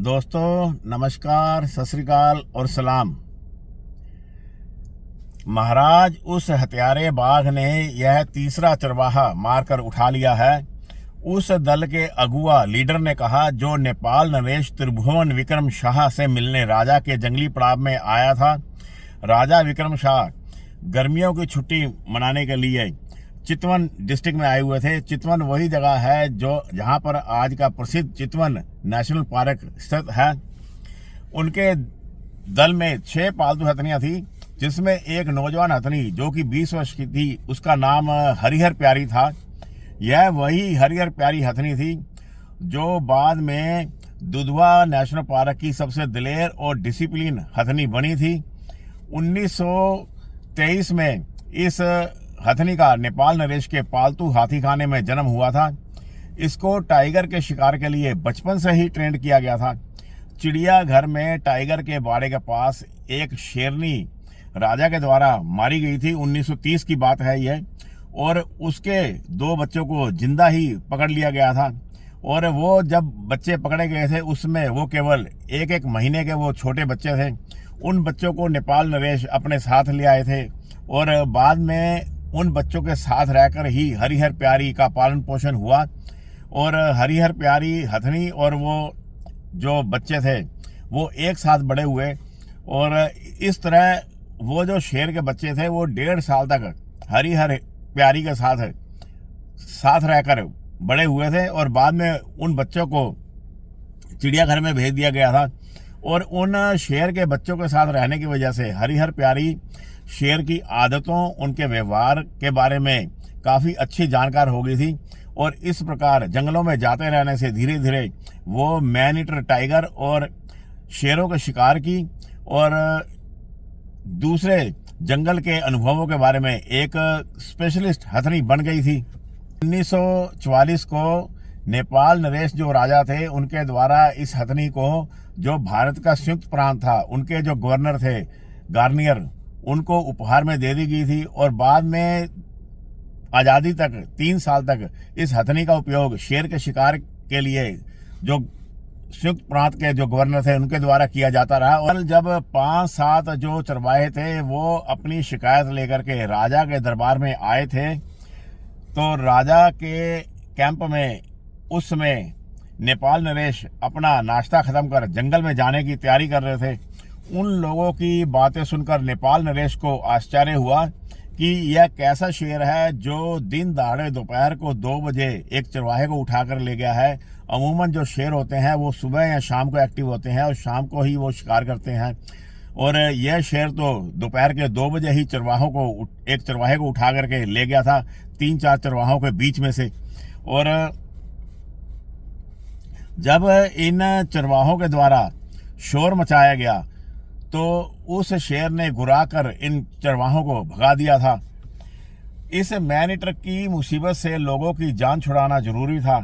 दोस्तों नमस्कार, सत श्री अकाल और सलाम। महाराज उस हत्यारे बाघ ने यह तीसरा चरवाहा मारकर उठा लिया है। उस दल के अगुआ लीडर ने कहा, जो नेपाल नरेश त्रिभुवन विक्रम शाह से मिलने राजा के जंगली पड़ाव में आया था। राजा विक्रम शाह गर्मियों की छुट्टी मनाने के लिए चितवन डिस्ट्रिक्ट में आए हुए थे। चितवन वही जगह है जो जहां पर आज का प्रसिद्ध चितवन नेशनल पार्क स्थित है। उनके दल में 6 पालतू हथनियां थी, जिसमें एक नौजवान हथनी जो कि 20 वर्ष की थी, उसका नाम हरिहर प्यारी था। यह वही हरिहर प्यारी हथनी थी जो बाद में दुधवा नेशनल पार्क की सबसे दिलेर और डिसिप्लिन हथनी बनी थी। 1923 में इस हथनी का नेपाल नरेश के पालतू हाथीखाने में जन्म हुआ था। इसको टाइगर के शिकार के लिए बचपन से ही ट्रेंड किया गया था। चिड़ियाघर में टाइगर के बाड़े के पास एक शेरनी राजा के द्वारा मारी गई थी। 1930 की बात है यह, और उसके 2 बच्चों को जिंदा ही पकड़ लिया गया था। और वो जब बच्चे पकड़े गए थे उसमें वो केवल 1-1 महीने के वो छोटे बच्चे थे। उन बच्चों को नेपाल नरेश अपने साथ ले आए थे और बाद में उन बच्चों के साथ रहकर ही हरिहर प्यारी का पालन पोषण हुआ। और हरिहर प्यारी हथनी और वो जो बच्चे थे वो एक साथ बड़े हुए, और इस तरह वो जो शेर के बच्चे थे वो 1.5 साल तक हरिहर प्यारी के साथ रहकर बड़े हुए थे। और बाद में उन बच्चों को चिड़ियाघर में भेज दिया गया था। और उन शेर के बच्चों के साथ रहने की वजह से हरिहर प्यारी शेर की आदतों, उनके व्यवहार के बारे में काफ़ी अच्छी जानकार हो गई थी। और इस प्रकार जंगलों में जाते रहने से धीरे धीरे वो मैन ईटर टाइगर और शेरों के शिकार की और दूसरे जंगल के अनुभवों के बारे में एक स्पेशलिस्ट हथनी बन गई थी। 1944 को नेपाल नरेश जो राजा थे उनके द्वारा इस हथनी को, जो भारत का संयुक्त प्रांत था, उनके जो गवर्नर थे गार्नियर, उनको उपहार में दे दी गई थी। और बाद में आज़ादी तक 3 साल तक इस हथनी का उपयोग शेर के शिकार के लिए जो संयुक्त प्रांत के जो गवर्नर थे उनके द्वारा किया जाता रहा। और जब 5-7 जो चरवाहे थे वो अपनी शिकायत लेकर के राजा के दरबार में आए थे, तो राजा के कैंप में उस समय नेपाल नरेश अपना नाश्ता खत्म कर जंगल में जाने की तैयारी कर रहे थे। उन लोगों की बातें सुनकर नेपाल नरेश को आश्चर्य हुआ कि यह कैसा शेर है जो दिन दहाड़े दोपहर को 2 बजे एक चरवाहे को उठाकर ले गया है। अमूमन जो शेर होते हैं वो सुबह या शाम को एक्टिव होते हैं और शाम को ही वो शिकार करते हैं, और यह शेर तो दोपहर के 2 बजे ही एक चरवाहे को उठा करके ले गया था 3-4 चरवाहों के बीच में से। और जब इन चरवाहों के द्वारा शोर मचाया गया तो उस शेर ने घुराकर इन चरवाहों को भगा दिया था। इस मैन ईटर की मुसीबत से लोगों की जान छुड़ाना जरूरी था।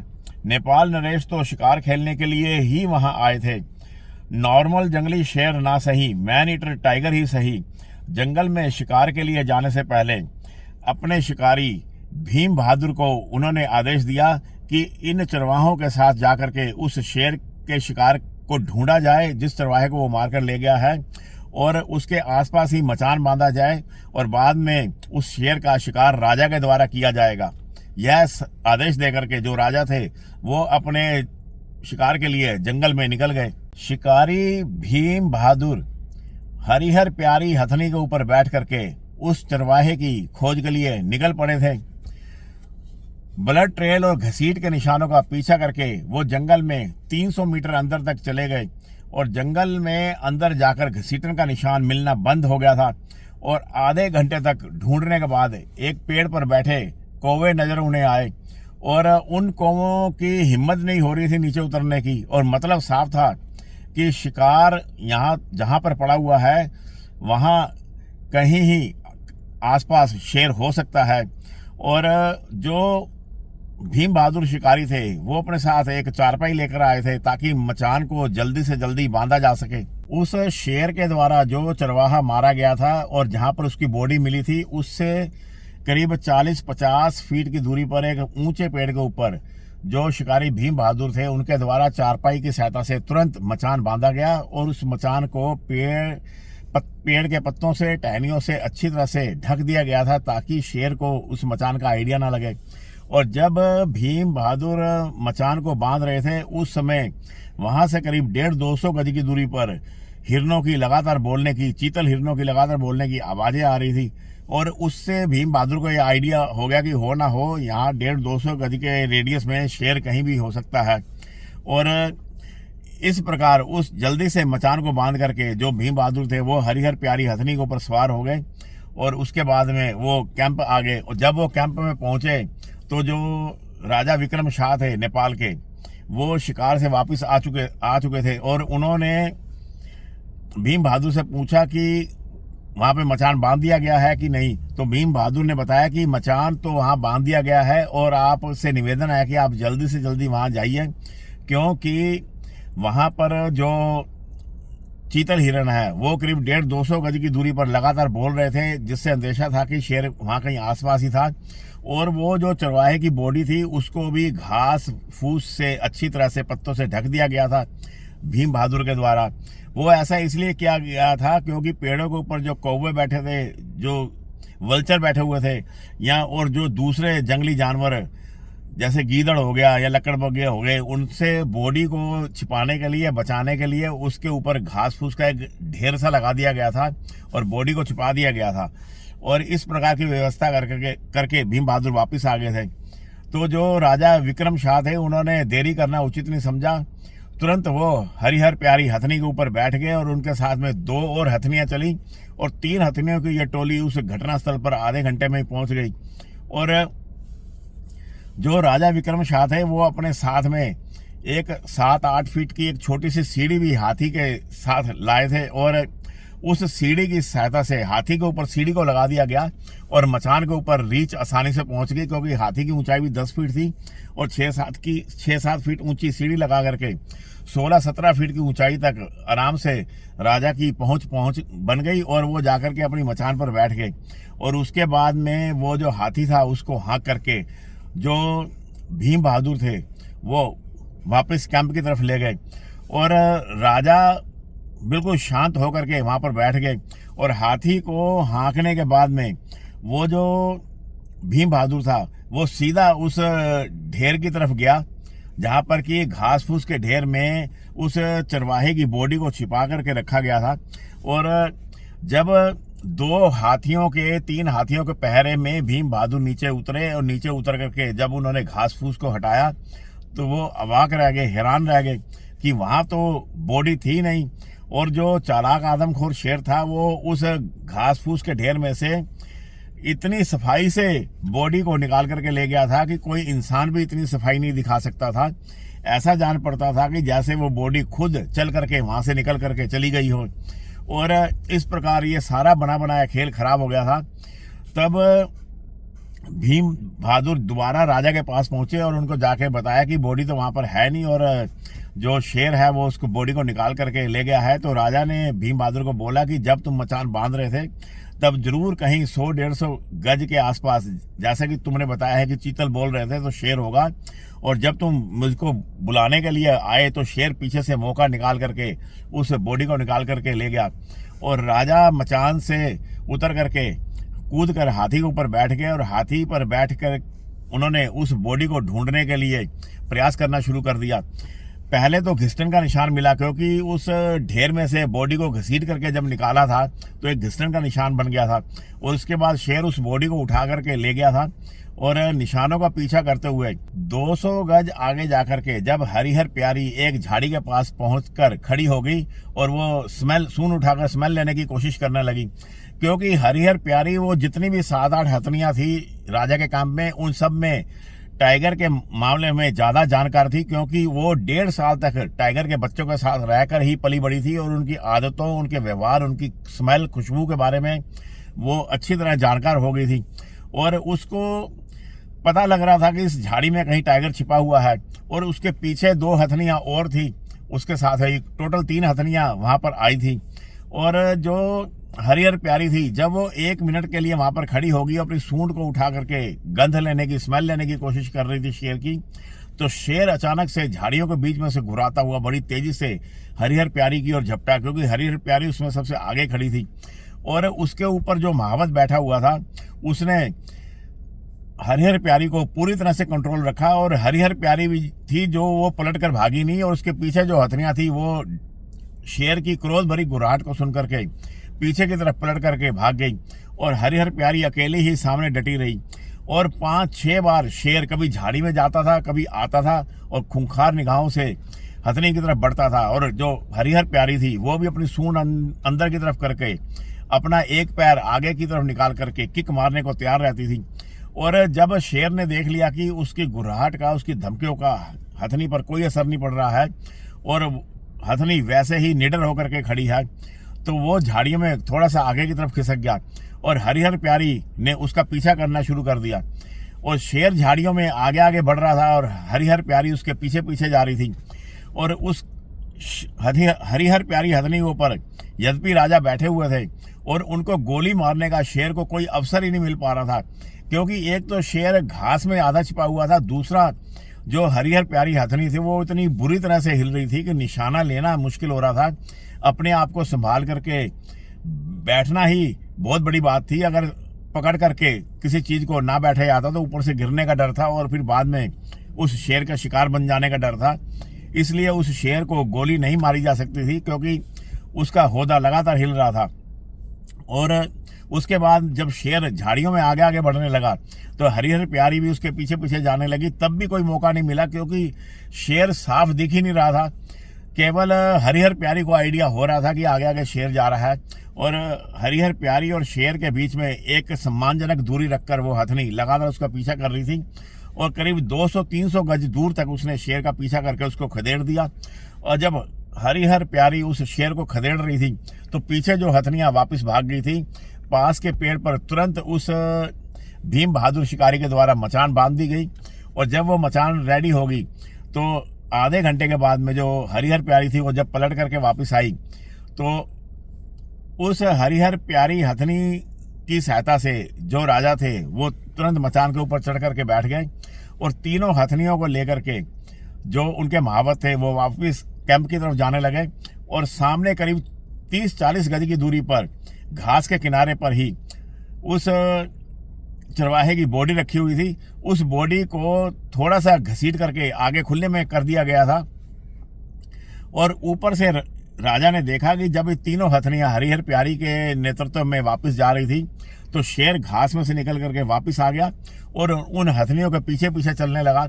नेपाल नरेश तो शिकार खेलने के लिए ही वहां आए थे। नॉर्मल जंगली शेर ना सही, मैन ईटर टाइगर ही सही, जंगल में शिकार के लिए जाने से पहले अपने शिकारी भीम बहादुर को उन्होंने आदेश दिया कि इन चरवाहों के साथ जाकर के उस शेर के शिकार को ढूंढा जाए जिस चरवाहे को वो मारकर ले गया है, और उसके आसपास ही मचान बांधा जाए और बाद में उस शेर का शिकार राजा के द्वारा किया जाएगा। यह आदेश देकर के जो राजा थे वो अपने शिकार के लिए जंगल में निकल गए। शिकारी भीम बहादुर हरिहर प्यारी हथनी के ऊपर बैठ करके उस चरवाहे की खोज के लिए निकल पड़े थे। ब्लड ट्रेल और घसीट के निशानों का पीछा करके वो जंगल में 300 मीटर अंदर तक चले गए, और जंगल में अंदर जाकर घसीटन का निशान मिलना बंद हो गया था। और आधे घंटे तक ढूंढने के बाद एक पेड़ पर बैठे कौवे नजर उन्हें आए, और उन कौवों की हिम्मत नहीं हो रही थी नीचे उतरने की, और मतलब साफ था कि शिकार यहाँ जहाँ पर पड़ा हुआ है वहाँ कहीं ही आसपास शेर हो सकता है। और जो भीम बहादुर शिकारी थे वो अपने साथ एक चारपाई लेकर आए थे ताकि मचान को जल्दी से जल्दी बांधा जा सके। उस शेर के द्वारा जो चरवाहा मारा गया था और जहां पर उसकी बॉडी मिली थी उससे करीब 40-50 फीट की दूरी पर एक ऊंचे पेड़ के ऊपर जो शिकारी भीम बहादुर थे उनके द्वारा चारपाई की सहायता से तुरंत मचान बांधा गया और उस मचान को पेड़ के पत्तों से, टहनियों से अच्छी तरह से ढक दिया गया था ताकि शेर को उस मचान का आइडिया ना लगे। और जब भीम बहादुर मचान को बांध रहे थे उस समय वहां से करीब 150-200 गज की दूरी पर हिरणों की लगातार बोलने की, चीतल हिरणों की लगातार बोलने की आवाजें आ रही थी। और उससे भीम बहादुर को यह आइडिया हो गया कि हो ना हो यहाँ 150-200 गज के रेडियस में शेर कहीं भी हो सकता है। और इस प्रकार उस जल्दी से मचान को बांध करके जो भीम बहादुर थे वो हरिहर प्यारी हथनी के ऊपर सवार हो गए और उसके बाद में वो कैंप आ गए। और जब वो कैंप में पहुंचे तो जो राजा विक्रम शाह थे नेपाल के, वो शिकार से वापस आ चुके थे और उन्होंने भीम बहादुर से पूछा कि वहां पे मचान बांध दिया गया है कि नहीं। तो भीम बहादुर ने बताया कि मचान तो वहां बांध दिया गया है और आपसे निवेदन है कि आप जल्दी से जल्दी वहां जाइए, क्योंकि वहां पर जो चीतल हिरण है वो करीब 150-200 गज की दूरी पर लगातार बोल रहे थे, जिससे अंदेशा था कि शेर वहां कहीं आसपास ही था। और वो जो चरवाहे की बॉडी थी उसको भी घास फूस से अच्छी तरह से पत्तों से ढक दिया गया था भीम बहादुर के द्वारा। वो ऐसा इसलिए किया गया था क्योंकि पेड़ों के ऊपर जो कौवे बैठे थे, जो वल्चर बैठे हुए थे या और जो दूसरे जंगली जानवर जैसे गीदड़ हो गया या लकड़बग्घे हो गए, उनसे बॉडी को छिपाने के लिए, बचाने के लिए उसके ऊपर घास फूस का एक ढेर सा लगा दिया गया था और बॉडी को छिपा दिया गया था। और इस प्रकार की व्यवस्था करके भीम बहादुर वापस आ गए थे। तो जो राजा विक्रम शाह थे उन्होंने देरी करना उचित नहीं समझा, तुरंत वो हरिहर प्यारी हथनी के ऊपर बैठ गए और उनके साथ में 2 और हथनियां चली और 3 हथनियों की यह टोली उस घटनास्थल पर आधे घंटे में ही पहुंच गई। और जो राजा विक्रम शाह थे वो अपने साथ में एक 7-8 फीट की एक छोटी सी सीढ़ी भी हाथी के साथ लाए थे और उस सीढ़ी की सहायता से हाथी के ऊपर सीढ़ी को लगा दिया गया और मचान के ऊपर रीच आसानी से पहुंच गई, क्योंकि हाथी की ऊंचाई भी 10 फीट थी और 6-7 फीट ऊंची सीढ़ी लगा करके 16-17 फीट की ऊंचाई तक आराम से राजा की पहुंच बन गई और वो जाकर के अपनी मचान पर बैठ गए। और उसके बाद में वो जो हाथी था उसको हाँक करके जो भीम बहादुर थे वो वापस कैंप की तरफ ले गए और राजा बिल्कुल शांत होकर के वहां पर बैठ गए। और हाथी को हाँकने के बाद में वो जो भीम बहादुर था वो सीधा उस ढेर की तरफ गया जहां पर कि घास फूस के ढेर में उस चरवाहे की बॉडी को छिपा करके रखा गया था। और जब 3 हाथियों के पहरे में भीम बहादुर नीचे उतरे और नीचे उतर करके जब उन्होंने घास फूस को हटाया तो वो अवाक रह गए, हैरान रह गए कि वहां तो बॉडी थी नहीं। और जो चालाक आदमखोर शेर था वो उस घास फूस के ढेर में से इतनी सफाई से बॉडी को निकाल करके ले गया था कि कोई इंसान भी इतनी सफाई नहीं दिखा सकता था। ऐसा जान पड़ता था कि जैसे वो बॉडी खुद चल करके वहां से निकल करके चली गई हो। और इस प्रकार ये सारा बना बनाया खेल खराब हो गया था। तब भीम बहादुर दोबारा राजा के पास पहुंचे और उनको जाके बताया कि बॉडी तो वहां पर है नहीं और जो शेर है वो उसको बॉडी को निकाल करके ले गया है। तो राजा ने भीम बहादुर को बोला कि जब तुम मचान बांध रहे थे तब जरूर कहीं 100-150 गज के आसपास, जैसा कि तुमने बताया है कि चीतल बोल रहे थे, तो शेर होगा। और जब तुम मुझको बुलाने के लिए आए तो शेर पीछे से मौका निकाल करके उस बॉडी को निकाल करके ले गया। और राजा मचान से उतर करके कूद कर हाथी के ऊपर बैठ गए और हाथी पर बैठकर उन्होंने उस बॉडी को ढूंढने के लिए प्रयास करना शुरू कर दिया। पहले तो घिसटन का निशान मिला, क्योंकि उस ढेर में से बॉडी को घसीट करके जब निकाला था तो एक घिसटन का निशान बन गया था। और उसके बाद शेर उस बॉडी को उठा करके ले गया था और निशानों का पीछा करते हुए 200 गज आगे जाकर के जब हरिहर प्यारी एक झाड़ी के पास पहुंचकर खड़ी हो गई और वो सूंड उठाकर स्मेल लेने की कोशिश करने लगी, क्योंकि हरिहर प्यारी वो जितनी भी 7-8 हथनियां थी राजा के कैंप में, उन सब में टाइगर के मामले में ज्यादा जानकार थी, क्योंकि वो 1.5 साल तक टाइगर के बच्चों के साथ रहकर ही पली बड़ी थी और उनकी आदतों, उनके व्यवहार, उनकी स्मेल, खुशबू के बारे में वो अच्छी तरह जानकार हो गई थी। और उसको पता लग रहा था कि इस झाड़ी में कहीं टाइगर छिपा हुआ है। और उसके पीछे 2 हथनियां और थी उसके साथ है, टोटल 3 हथनियां वहां पर आई थी। और जो हरिहर प्यारी थी जब वो 1 मिनट के लिए वहां पर खड़ी होगी, अपनी सूंड को उठा करके गंध लेने की, स्मेल लेने की कोशिश कर रही थी शेर की, तो शेर अचानक से झाड़ियों के बीच में से घुराता हुआ बड़ी तेजी से हरिहर प्यारी की ओर झपटा, क्योंकि हरिहर प्यारी उसमें सबसे आगे खड़ी थी और उसके ऊपर जो महावत बैठा हुआ था उसने हरिहर प्यारी को पूरी तरह से कंट्रोल रखा। और हरिहर प्यारी भी थी जो वो पलट कर भागी नहीं, और उसके पीछे जो हथनियां थी वो शेर की क्रोध भरी गुर्राहट को सुन करके पीछे की तरफ पलट करके भाग गई और हरिहर प्यारी अकेली ही सामने डटी रही। और 5-6 बार शेर कभी झाड़ी में जाता था, कभी आता था और खूंखार निगाहों से हथनी की तरफ बढ़ता था। और जो हरिहर प्यारी थी वो भी अपनी सूंड अंदर की तरफ करके अपना एक पैर आगे की तरफ निकाल करके किक मारने को तैयार रहती थी। और जब शेर ने देख लिया कि उसकी गुर्राहट का, उसकी धमकियों का हथनी पर कोई असर नहीं पड़ रहा है और हथनी वैसे ही निडर होकर के खड़ी है, तो वो झाड़ियों में थोड़ा सा आगे की तरफ खिसक गया और हरिहर प्यारी ने उसका पीछा करना शुरू कर दिया। और शेर झाड़ियों में आगे आगे बढ़ रहा था और हरिहर प्यारी उसके पीछे पीछे जा रही थी। और उस हरिहर प्यारी हथनी के ऊपर यद्यपि राजा बैठे हुए थे और उनको गोली मारने का शेर को कोई अवसर ही नहीं मिल पा रहा था, क्योंकि एक तो शेर घास में आधा छिपा हुआ था, दूसरा जो हरिहर प्यारी हथनी थी वो इतनी बुरी तरह से हिल रही थी कि निशाना लेना मुश्किल हो रहा था। अपने आप को संभाल करके बैठना ही बहुत बड़ी बात थी, अगर पकड़ करके किसी चीज को ना बैठे आता तो ऊपर से गिरने का डर था और फिर बाद में उस शेर का शिकार बन जाने का डर था। इसलिए उस शेर को गोली नहीं मारी जा सकती थी क्योंकि उसका होदा लगातार हिल रहा था। और उसके बाद जब शेर झाड़ियों में आगे आगे बढ़ने लगा तो हरिहर प्यारी भी उसके पीछे पीछे जाने लगी, तब भी कोई मौका नहीं मिला क्योंकि शेर साफ दिख ही नहीं रहा था। केवल हरिहर प्यारी को आइडिया हो रहा था कि आगे आगे शेर जा रहा है और हरिहर प्यारी और शेर के बीच में एक सम्मानजनक दूरी रखकर वो हथनी लगातार उसका पीछा कर रही थी और करीब 200-300 गज दूर तक उसने शेर का पीछा करके उसको खदेड़ दिया। और जब हरिहर प्यारी उस शेर को खदेड़ रही थी तो पीछे जो हथनियां वापस भाग गई थी। पास के पेड़ पर तुरंत उस भीम बहादुर शिकारी के द्वारा मचान बांध दी गई और जब वो मचान रेडी होगी तो आधे घंटे के बाद में जो हरिहर प्यारी थी वो जब पलट करके वापस आई तो उस हरिहर प्यारी हथनी की सहायता से जो राजा थे वो तुरंत मचान के ऊपर चढ़ करके बैठ गए और तीनों हथनियों को लेकर के जो उनके महावत थे वो वापस कैंप की तरफ जाने लगे। और सामने करीब 30-40 गज की दूरी पर घास के किनारे पर ही उस चरवाहे की बॉडी रखी हुई थी, उस बॉडी को थोड़ा सा घसीट करके आगे खुले में कर दिया गया था। और ऊपर से राजा ने देखा कि जब ये तीनों हथनियां हरिहर प्यारी के नेतृत्व में वापस जा रही थी तो शेर घास में से निकल करके वापस आ गया और उन हथनियों के पीछे पीछे चलने लगा।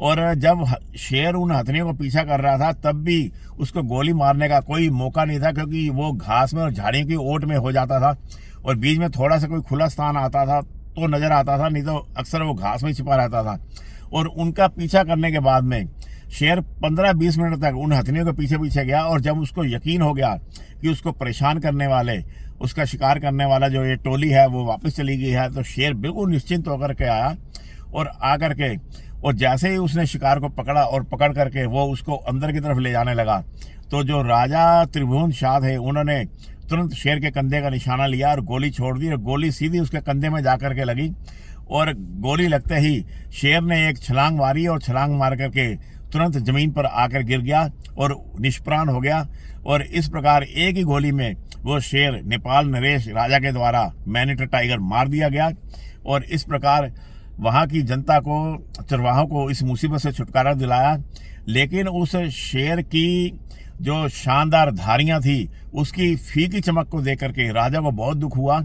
और जब शेर उन हथनियों को पीछा कर रहा था तब भी उसको गोली मारने का कोई मौका नहीं था क्योंकि वो घास में और झाड़ियों की ओट में हो जाता था और बीच में थोड़ा सा कोई खुला स्थान आता था तो नजर आता था, नहीं तो अक्सर वो घास में छिपा रहता था। और उनका पीछा करने के बाद में शेर 15-20 मिनट तक उन हथनियों के पीछे पीछे गया और जब उसको यकीन हो गया कि उसको परेशान करने वाले, उसका शिकार करने वाला जो ये टोली है वो वापस चली गई है, तो शेर बिल्कुल निश्चिंत होकर के आया और आकर के और जैसे ही उसने शिकार को पकड़ा और पकड़ करके वो उसको अंदर की तरफ ले जाने लगा तो जो राजा त्रिभुवन शाह थे उन्होंने तुरंत शेर के कंधे का निशाना लिया और गोली छोड़ दी और गोली सीधी उसके कंधे में जा करके लगी। और गोली लगते ही शेर ने एक छलांग मारी और छलांग मार करके तुरंत जमीन पर आकर गिर गया और निष्प्राण हो गया। और इस प्रकार एक ही गोली में वो शेर नेपाल नरेश राजा के द्वारा मैनीटर टाइगर मार दिया गया। और इस प्रकार वहाँ की जनता को, चरवाहों को इस मुसीबत से छुटकारा दिलाया। लेकिन उस शेर की जो शानदार धारियां थी उसकी फीकी चमक को देख करके राजा को बहुत दुख हुआ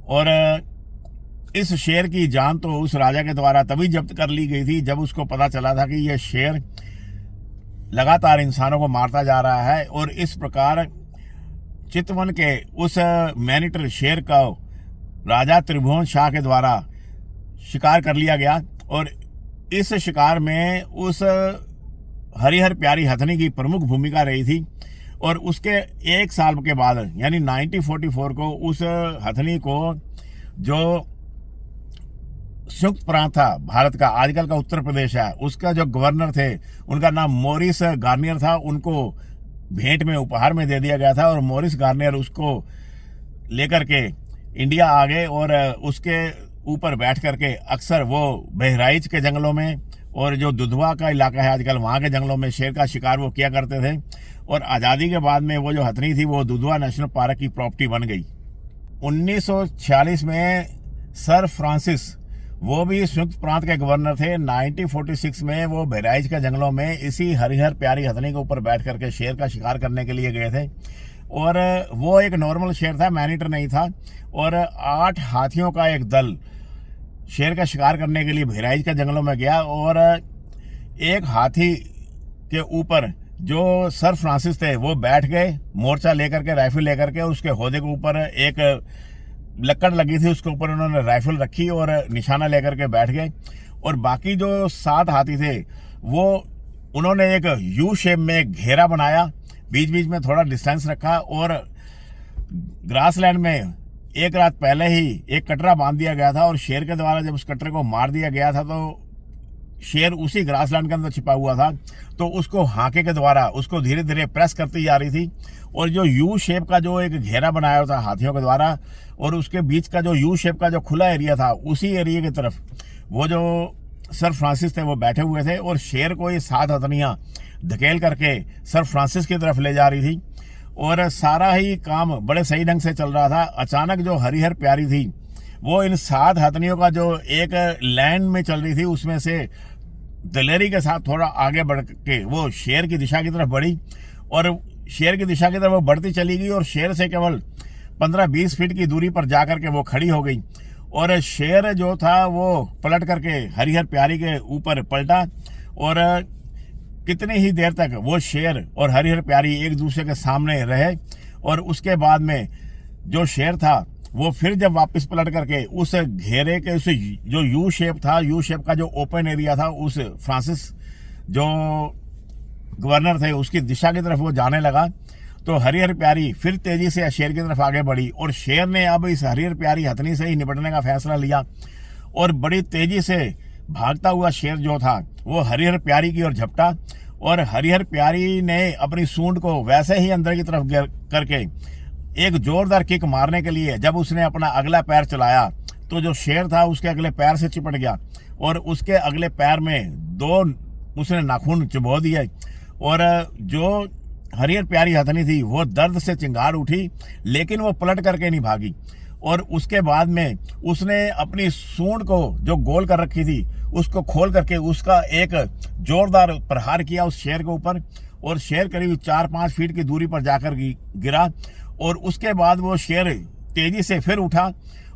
और इस शेर की जान तो उस राजा के द्वारा तभी जब्त कर ली गई थी जब उसको पता चला था कि यह शेर लगातार इंसानों को मारता जा रहा है। और इस प्रकार चितवन के उस मैनीटर शेर का राजा त्रिभुवन शाह के द्वारा शिकार कर लिया गया। और इस शिकार में उस हरिहर प्यारी हथनी की प्रमुख भूमिका रही थी। और उसके एक साल के बाद यानी 1944 को उस हथनी को जो संयुक्त प्रांत था भारत का, आजकल का उत्तर प्रदेश है, उसका जो गवर्नर थे उनका नाम मॉरिस गार्नियर था, उनको भेंट में उपहार में दे दिया गया था। और मॉरिस गार्नियर उसको लेकर के इंडिया आ गए और उसके ऊपर बैठ करके अक्सर वो बहराइच के जंगलों में और जो दुधवा का इलाका है आजकल, वहाँ के जंगलों में शेर का शिकार वो किया करते थे। और आज़ादी के बाद में वो जो हथनी थी वो दुधवा नेशनल पार्क की प्रॉपर्टी बन गई। 1946 में सर फ्रांसिस, वो भी संयुक्त प्रांत के गवर्नर थे। 1946 में वो बहराइच के जंगलों में इसी हरिहर प्यारी हथनी के ऊपर बैठ करके शेर का शिकार करने के लिए गए थे। और वो एक नॉर्मल शेर था, मैनीटर नहीं था। और 8 हाथियों का एक दल शेर का शिकार करने के लिए बहराइच के जंगलों में गया। और एक हाथी के ऊपर जो सर फ्रांसिस थे वो बैठ गए, मोर्चा लेकर के, राइफल लेकर के। उसके होदे के ऊपर एक लकड़ लगी थी, उसके ऊपर उन्होंने राइफल रखी और निशाना लेकर के बैठ गए। और बाकी जो 7 हाथी थे वो उन्होंने एक यू शेप में एक घेरा बनाया, बीच बीच में थोड़ा डिस्टेंस रखा। और ग्रासलैंड में एक रात पहले ही एक कटरा बांध दिया गया था। और शेर के द्वारा जब उस कटरे को मार दिया गया था तो शेर उसी ग्रासलैंड के अंदर छिपा हुआ था, तो उसको हाके के द्वारा उसको धीरे धीरे प्रेस करती जा रही थी। और जो यू शेप का जो एक घेरा बनाया था हाथियों के द्वारा, और उसके बीच का जो यू शेप का जो खुला एरिया था, उसी एरिया की तरफ वो जो सर फ्रांसिस थे वो बैठे हुए थे। और शेर को ये 7 हथनियां धकेल करके सर फ्रांसिस की तरफ ले जा रही थी। और सारा ही काम बड़े सही ढंग से चल रहा था। अचानक जो हरिहर प्यारी थी वो इन 7 हथनियों का जो एक लैंड में चल रही थी उसमें से दलेरी के साथ थोड़ा आगे बढ़ के वो शेर की दिशा की तरफ बढ़ी। और शेर की दिशा की तरफ वो बढ़ती चली गई और शेर से केवल 15-20 फीट की दूरी पर जाकर के वो खड़ी हो गई। और शेर जो था वो पलट करके हरिहर प्यारी के ऊपर पलटा। और कितनी ही देर तक वो शेर और हरिहर प्यारी एक दूसरे के सामने रहे। और उसके बाद में जो शेर था वो फिर जब वापस पलट करके उस घेरे के, उस जो यू शेप था, यू शेप का जो ओपन एरिया था, उस फ्रांसिस जो गवर्नर थे उसकी दिशा की तरफ वो जाने लगा, तो हरिहर प्यारी फिर तेजी से शेर की तरफ आगे बढ़ी। और शेर ने अब इस हरिहर प्यारी हथनी से ही निपटने का फैसला लिया। और बड़ी तेजी से भागता हुआ शेर जो था वो हरिहर प्यारी की ओर झपटा। और हरिहर प्यारी ने अपनी सूंड को वैसे ही अंदर की तरफ करके एक जोरदार किक मारने के लिए जब उसने अपना अगला पैर चलाया तो जो शेर था उसके अगले पैर से चिपट गया। और उसके अगले पैर में 2 उसने नाखून चुभो दिए। और जो हरिहर प्यारी हथनी थी वो दर्द से चिंगार उठी, लेकिन वो पलट करके नहीं भागी। और उसके बाद में उसने अपनी सूंड को जो गोल कर रखी थी उसको खोल करके उसका एक जोरदार प्रहार किया उस शेर के ऊपर। और शेर करीब 4-5 फीट की दूरी पर जाकर गिरा। और उसके बाद वो शेर तेजी से फिर उठा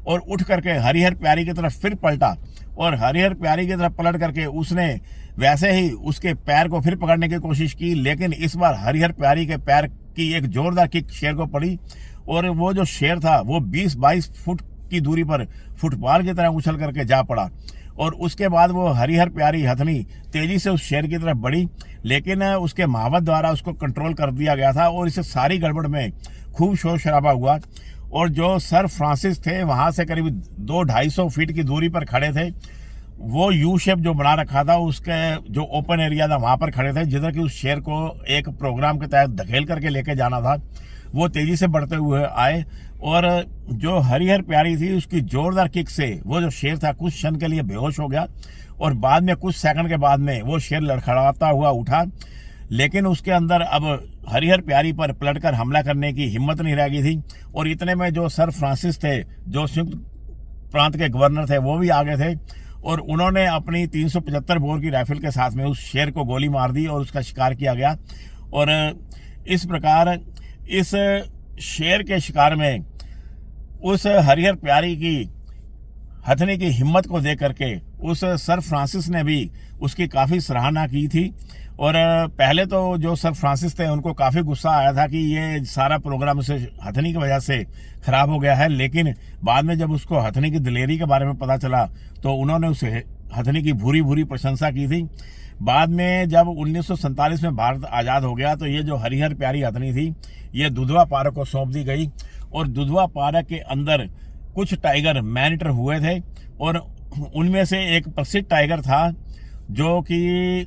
और उठ करके हरिहर प्यारी की तरफ फिर पलटा। और हरिहर प्यारी की तरफ पलट करके उसने वैसे ही उसके पैर को फिर पकड़ने की कोशिश की, लेकिन इस बार हरिहर प्यारी के पैर की एक जोरदार किक शेर को पड़ी। और वो जो शेर था वो 20-22 फुट की दूरी पर फुटबॉल की तरह उछल करके जा पड़ा। और उसके बाद वो हरिहर प्यारी हथनी तेजी से उस शेर की तरफ बढ़ी, लेकिन उसके महावत द्वारा उसको कंट्रोल कर दिया गया था। और इस सारी गड़बड़ में खूब शोर शराबा हुआ। और जो सर फ्रांसिस थे वहां से करीब 200-250 फीट की दूरी पर खड़े थे। वो यू शेप जो बना रखा था उसके जो ओपन एरिया था वहां पर खड़े थे, जिधर कि उस शेर को एक प्रोग्राम के तहत धकेल करके लेके जाना था। वो तेजी से बढ़ते हुए आए और जो हरिहर प्यारी थी उसकी जोरदार किक से वो जो शेर था कुछ क्षण के लिए बेहोश हो गया। और बाद में कुछ सेकंड के बाद में वो शेर लड़खड़ाता हुआ उठा, लेकिन उसके अंदर अब हरिहर प्यारी पर पलटकर हमला करने की हिम्मत नहीं रह गई थी। और इतने में जो सर फ्रांसिस थे जो संयुक्त प्रांत के गवर्नर थे वो भी आगे थे। और उन्होंने अपनी 375 बोर की राइफल के साथ में उस शेर को गोली मार दी और उसका शिकार किया गया। और इस प्रकार इस शेर के शिकार में उस हरिहर प्यारी की हथनी की हिम्मत को देख करके उस सर फ्रांसिस ने भी उसकी काफ़ी सराहना की थी। और पहले तो जो सर फ्रांसिस थे उनको काफ़ी गुस्सा आया था कि ये सारा प्रोग्राम उसे हथनी की वजह से खराब हो गया है, लेकिन बाद में जब उसको हथनी की दिलेरी के बारे में पता चला तो उन्होंने उसे हथनी की भूरी भूरी प्रशंसा की थी। बाद में जब 1947 में भारत आज़ाद हो गया तो ये जो हरिहर प्यारी हथनी थी ये दुधवा पार्क को सौंप दी गई। और दुधवा पार्क के अंदर कुछ टाइगर मैनिटर हुए थे और उनमें से एक प्रसिद्ध टाइगर था जो कि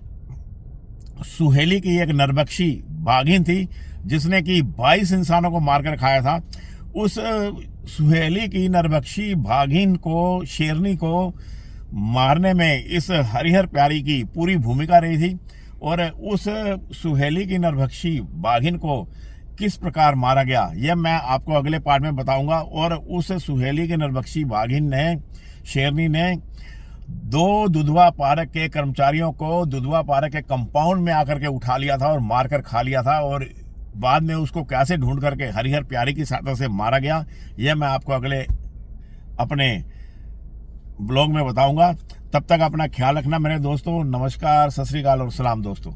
सुहेली की एक नरबक्षी बाघिन थी जिसने कि 22 इंसानों को मारकर खाया था। उस सुहेली की नरबक्षी बाघिन को, शेरनी को मारने में इस हरिहर प्यारी की पूरी भूमिका रही थी। और उस सुहेली की नरभक्षी बाघिन को किस प्रकार मारा गया यह मैं आपको अगले पार्ट में बताऊंगा। और उस सुहेली की नरभक्षी बाघिन ने, शेरनी ने, 2 दुधवा पार्क के कर्मचारियों को दुधवा पार्क के कंपाउंड में आकर के उठा लिया था और मारकर खा लिया था। और बाद में उसको कैसे ढूंढ करके हरिहर प्यारी की सहायता से मारा गया यह मैं आपको अगले अपने ब्लॉग में बताऊंगा। तब तक अपना ख्याल रखना मेरे दोस्तों। नमस्कार, सत श्री अकाल और सलाम दोस्तों।